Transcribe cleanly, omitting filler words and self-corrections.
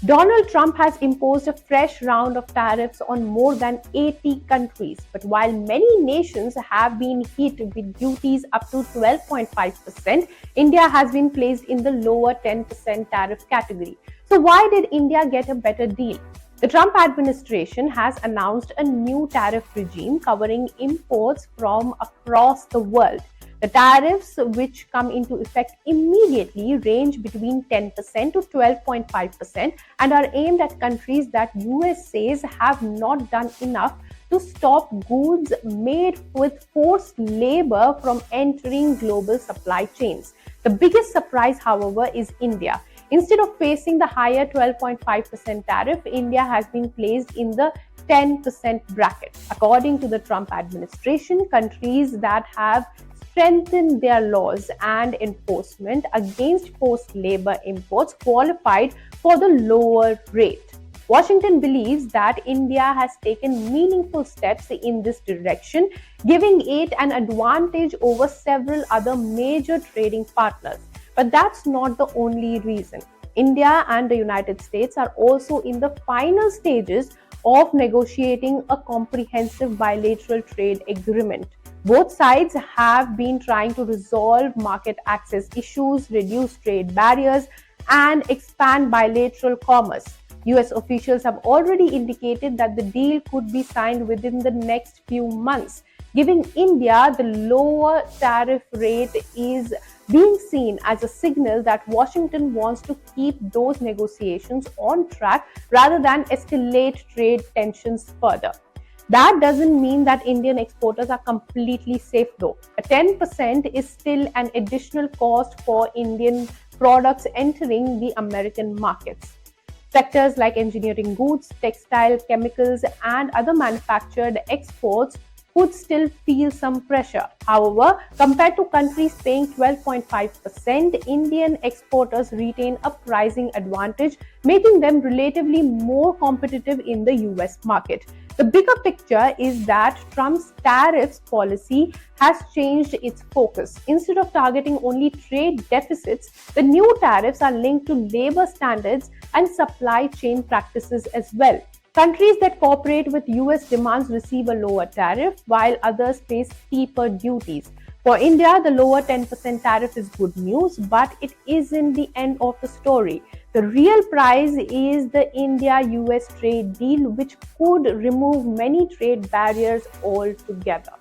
Donald Trump has imposed a fresh round of tariffs on more than 80 countries. But while many nations have been hit with duties up to 12.5%, India has been placed in the lower 10% tariff category. So, why did India get a better deal? The Trump administration has announced a new tariff regime covering imports from across the world. The tariffs, which come into effect immediately, range between 10% to 12.5% and are aimed at countries that US says have not done enough to stop goods made with forced labor from entering global supply chains. The biggest surprise, however, is India. Instead of facing the higher 12.5% tariff, India has been placed in the 10% bracket. According to the Trump administration, countries that have strengthened their laws and enforcement against forced labor imports qualified for the lower rate. Washington believes that India has taken meaningful steps in this direction, giving it an advantage over several other major trading partners. But that's not the only reason. India and the United States are also in the final stages of negotiating a comprehensive bilateral trade agreement. Both sides have been trying to resolve market access issues, reduce trade barriers, and expand bilateral commerce. US officials have already indicated that the deal could be signed within the next few months. Giving India the lower tariff rate is being seen as a signal that Washington wants to keep those negotiations on track rather than escalate trade tensions further. That doesn't mean that Indian exporters are completely safe though. A 10% is still an additional cost for Indian products entering the American markets. Sectors like engineering goods, textile, chemicals, and other manufactured exports could still feel some pressure. However, compared to countries paying 12.5%, Indian exporters retain a pricing advantage, making them relatively more competitive in the US market. The bigger picture is that Trump's tariffs policy has changed its focus. Instead of targeting only trade deficits, the new tariffs are linked to labor standards and supply chain practices as well. Countries that cooperate with US demands receive a lower tariff, while others face steeper duties. For India, the lower 10% tariff is good news, but it isn't the end of the story. The real prize is the India US trade deal, which could remove many trade barriers altogether.